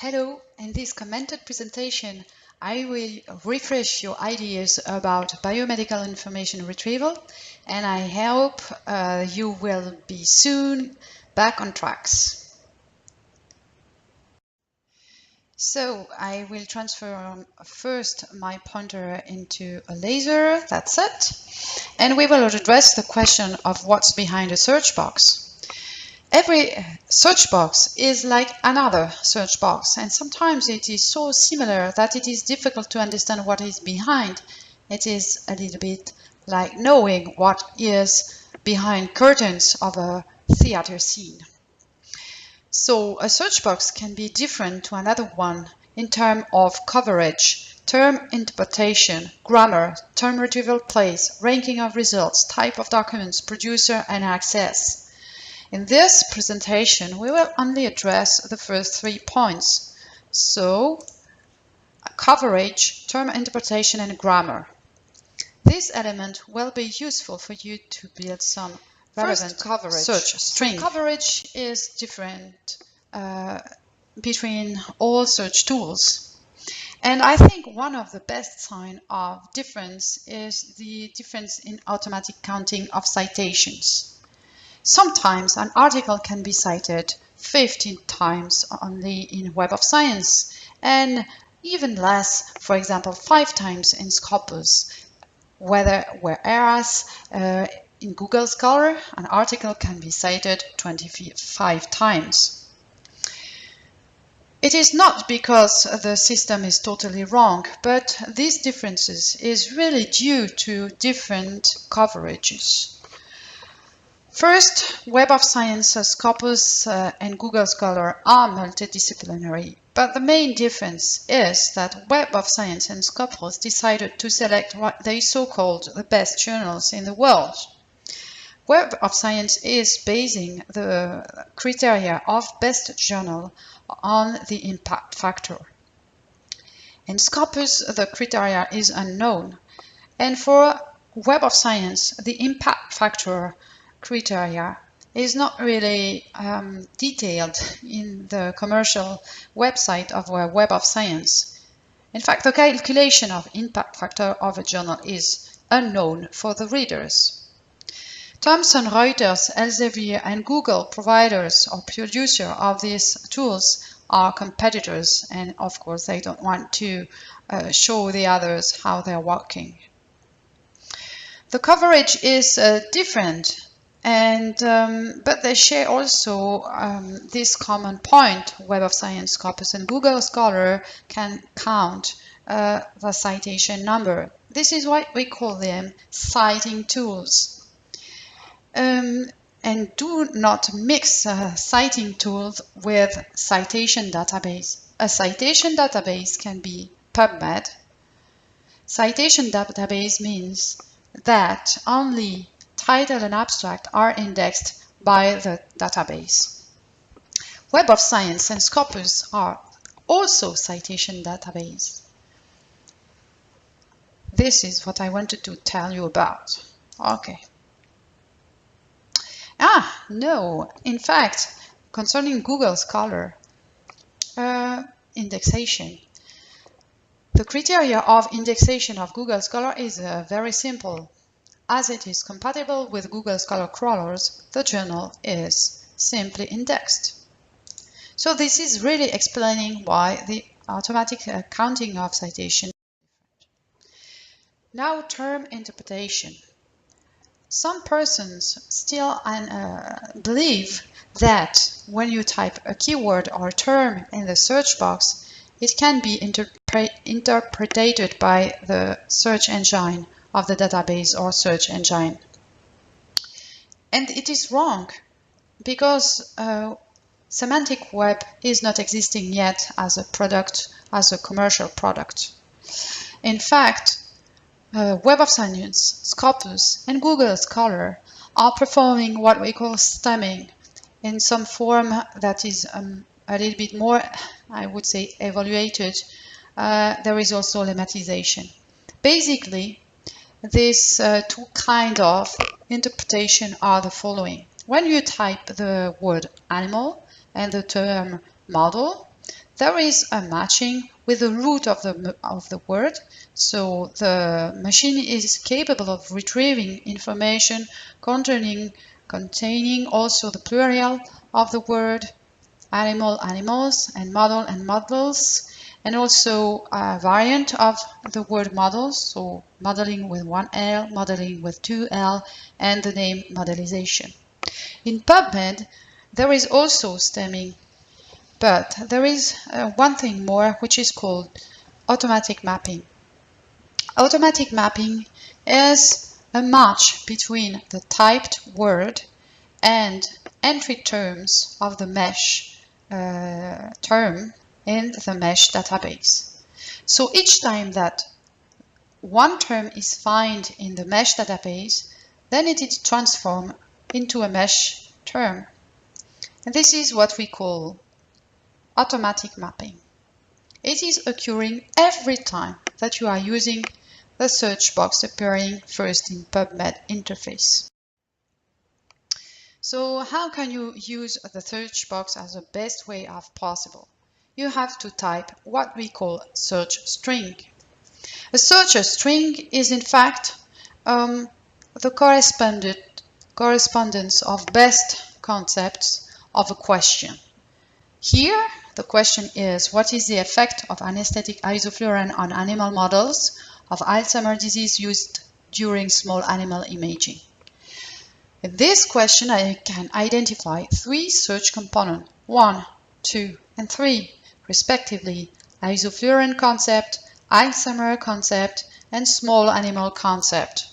Hello, in this commented presentation, I will refresh your ideas about biomedical information retrieval, and I hope you will be soon back on tracks. So I will transfer first my pointer into a laser, that's it, and we will address the question of what's behind a search box. Every search box is like another search box, and sometimes it is so similar that it is difficult to understand what is behind. It is a little bit like knowing what is behind curtains of a theater scene. So a search box can be different to another one in terms of coverage, term interpretation, grammar, term retrieval place, ranking of results, type of documents, producer, and access. In this presentation, we will only address the first 3 points. So, coverage, term interpretation, and grammar. This element will be useful for you to build some relevant search string. Coverage is different between all search tools. And I think one of the best signs of difference is the difference in automatic counting of citations. Sometimes an article can be cited 15 times only in Web of Science, and even less, for example, 5 times in Scopus, whereas in Google Scholar, an article can be cited 25 times. It is not because the system is totally wrong, but these differences is really due to different coverages. First, Web of Science, Scopus, and Google Scholar are multidisciplinary, but the main difference is that Web of Science and Scopus decided to select what they so-called the best journals in the world. Web of Science is basing the criteria of best journal on the impact factor. In Scopus, the criteria is unknown, and for Web of Science, the impact factor criteria is not really detailed in the commercial website of a Web of Science. In fact, the calculation of impact factor of a journal is unknown for the readers. Thomson Reuters, Elsevier, and Google, providers or producer of these tools, are competitors, and of course they don't want to show the others how they're working. The coverage is different, and but they share also this common point. Web of Science, Scopus, and Google Scholar can count the citation number. This is why we call them citing tools. And do not mix citing tools with citation database. A citation database can be PubMed. Citation database means that only title and abstract are indexed by the database. Web of Science and Scopus are also citation database. This is what I wanted to tell you about. Okay. No, in fact, concerning Google Scholar, indexation. The criteria of indexation of Google Scholar is very simple. As it is compatible with Google Scholar crawlers, the journal is simply indexed. So this is really explaining why the automatic counting of citation. Now, term interpretation. Some persons still believe that when you type a keyword or term in the search box, it can be interpreted by the search engine of the database or search engine. And it is wrong, because semantic web is not existing yet as a product, as a commercial product. In fact, Web of Science, Scopus, and Google Scholar are performing what we call stemming in some form that is a little bit more, I would say, evaluated. There is also lemmatization. Basically, these two kinds of interpretation are the following. When you type the word animal and the term model, there is a matching with the root of the word. So the machine is capable of retrieving information containing also the plural of the word, animal, animals, and model and models, and also a variant of the word models, so modeling with one L, modeling with two L, and the name modelization. In PubMed, there is also stemming, but there is one thing more, which is called automatic mapping. Automatic mapping is a match between the typed word and entry terms of the mesh term in the mesh database. So each time that one term is found in the mesh database, then it is transformed into a mesh term. And this is what we call automatic mapping. It is occurring every time that you are using the search box appearing first in PubMed interface. So how can you use the search box as the best way of possible? You have to type what we call search string. A search string is in fact the correspondence of best concepts of a question. Here, the question is, what is the effect of anesthetic isoflurane on animal models of Alzheimer's disease used during small animal imaging? In this question, I can identify three search components, 1, 2, and 3, respectively, isoflurane concept, Alzheimer concept, and small animal concept.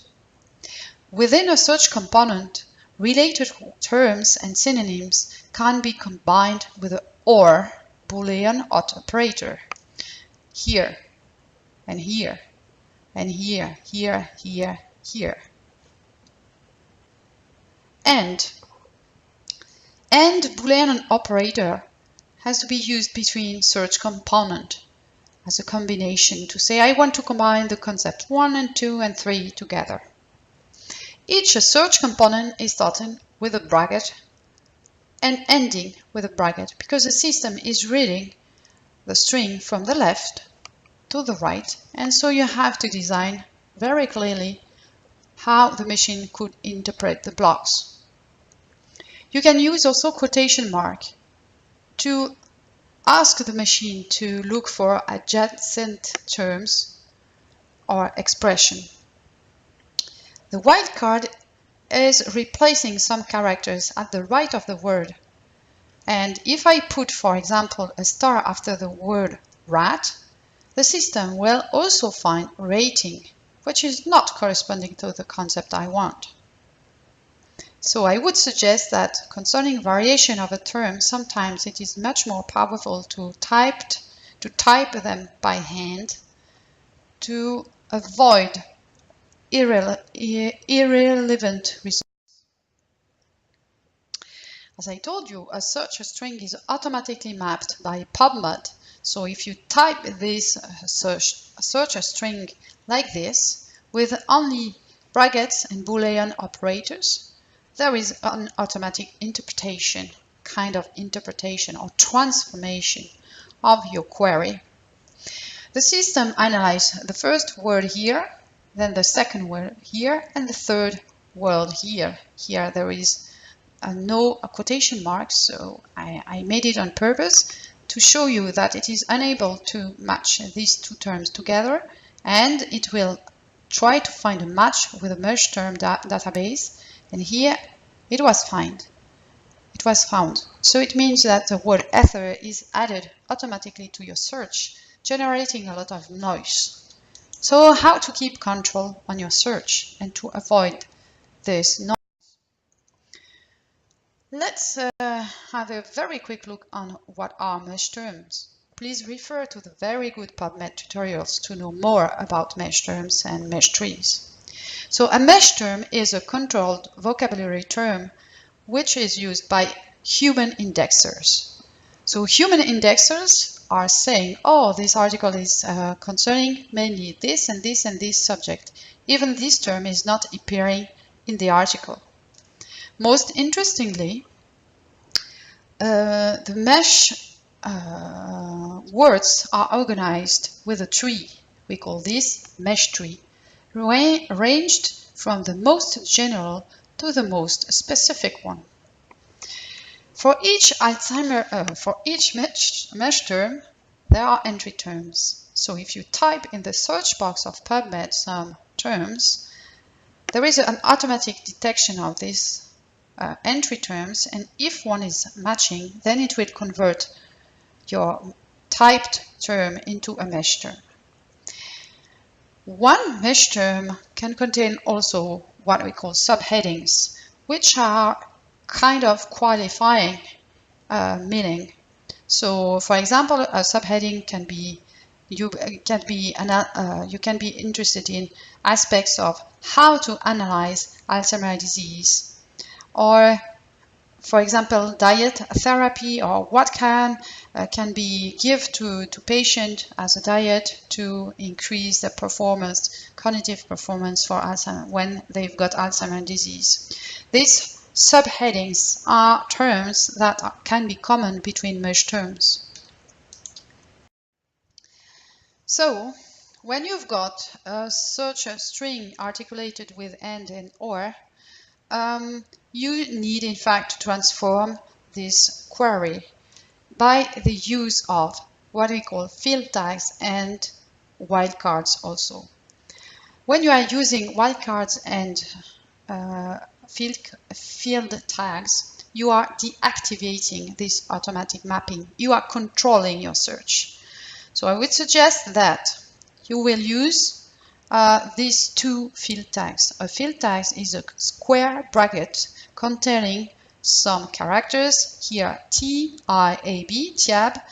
Within a search component, related terms and synonyms can be combined with an OR Boolean operator. Here, and here, and here, here, here, here. And Boolean operator has to be used between search component as a combination to say I want to combine the concept 1 and 2 and 3 together. Each search component is starting with a bracket and ending with a bracket because the system is reading the string from the left to the right, and so you have to design very clearly how the machine could interpret the blocks. You can use also quotation mark to ask the machine to look for adjacent terms or expression. The wildcard is replacing some characters at the right of the word. And if I put, for example, a star after the word rat, the system will also find rating, which is not corresponding to the concept I want. So I would suggest that concerning variation of a term, sometimes it is much more powerful to type them by hand to avoid irrelevant results. As I told you, a search string is automatically mapped by PubMed. So if you type this search string like this, with only brackets and Boolean operators, there is an automatic interpretation, kind of interpretation or transformation of your query. The system analyzes the first word here, then the second word here, and the third word here. Here there is no quotation mark, so I made it on purpose to show you that it is unable to match these two terms together, and it will try to find a match with a merge term database, and here it was found. So it means that the word ether is added automatically to your search, generating a lot of noise. So how to keep control on your search and to avoid this noise? Let's have a very quick look on what are mesh terms. Please refer to the very good PubMed tutorials to know more about mesh terms and mesh trees. So a mesh term is a controlled vocabulary term which is used by human indexers. So human indexers are saying, oh, this article is concerning mainly this and this and this subject. Even this term is not appearing in the article. Most interestingly, the mesh words are organized with a tree. We call this mesh tree, ranged from the most general to the most specific one. For each mesh term, there are entry terms. So if you type in the search box of PubMed some terms, there is an automatic detection of these entry terms, and if one is matching, then it will convert your typed term into a mesh term. One mesh term can contain also what we call subheadings, which are kind of qualifying meaning. So, for example, a subheading can be you can be interested in aspects of how to analyze Alzheimer's disease, or for example, diet therapy, or what can be give to patient as a diet to increase the performance, cognitive performance for Alzheimer's when they've got Alzheimer's disease. These subheadings are terms that can be common between mesh terms. So, when you've got such a string articulated with and or, you need in fact to transform this query by the use of what we call field tags and wildcards also. When you are using wildcards and field tags, you are deactivating this automatic mapping. You are controlling your search. So I would suggest that you will use these two field tags. A field tag is a square bracket containing some characters, here T-I-A-B, TIAB,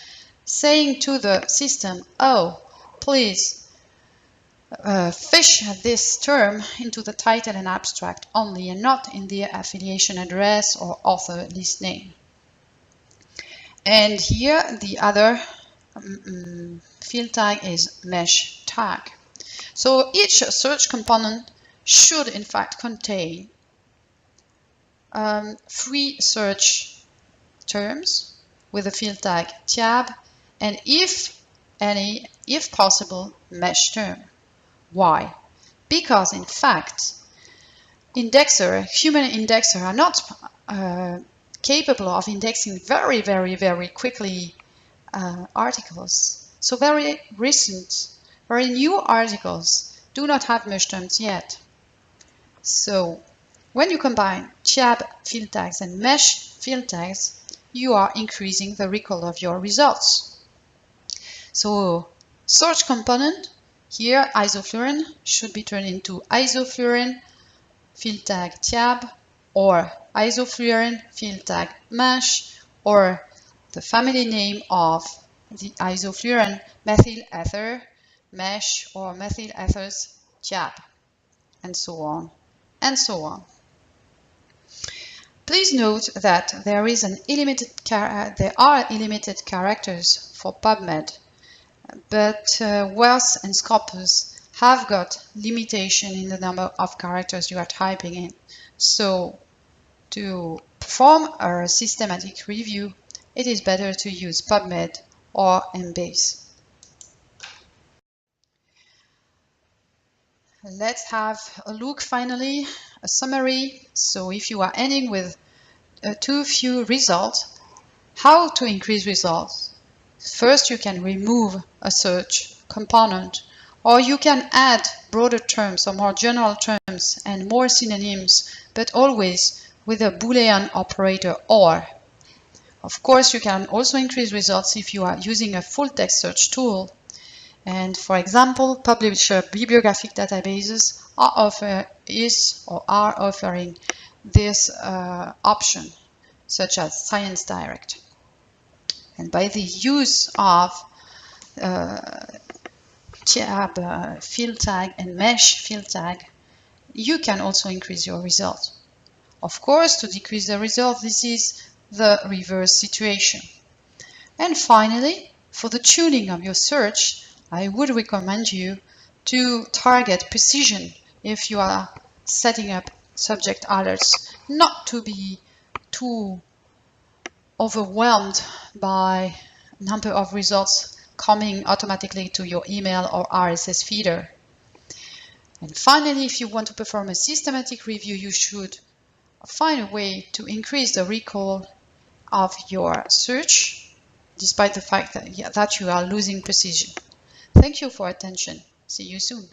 saying to the system, oh, please fish this term into the title and abstract only, and not in the affiliation address or author list name. And here the other field tag is mesh tag. So each search component should in fact contain 3 search terms with a field tag TIAB, and if possible, mesh term. Why? Because in fact, human indexers are not capable of indexing very quickly articles. So very recent, very new articles do not have mesh terms yet. So when you combine TIAB field tags and mesh field tags, you are increasing the recall of your results. So search component, here isoflurane should be turned into isoflurane field tag TIAB, or isoflurane field tag mesh, or the family name of the isoflurane methyl ether mesh, or methyl ethers TIAB, and so on and so on. Please note that there are illimited characters for PubMed, but Wells and Scopus have got limitation in the number of characters you are typing in. So to perform a systematic review, it is better to use PubMed or Embase. Let's have a look finally, a summary. So if you are ending with too few results, how to increase results? First, you can remove a search component, or you can add broader terms or more general terms and more synonyms, but always with a Boolean operator or. Of course, you can also increase results if you are using a full text search tool. And for example, publisher bibliographic databases are offering this option, such as Science Direct. And by the use of TIAB field tag and mesh field tag, you can also increase your result. Of course, to decrease the result, this is the reverse situation. And finally, for the tuning of your search, I would recommend you to target precision if you are setting up subject alerts, not to be too overwhelmed by number of results coming automatically to your email or RSS feeder. And finally, if you want to perform a systematic review, you should find a way to increase the recall of your search, despite the fact that you are losing precision. Thank you for attention. See you soon.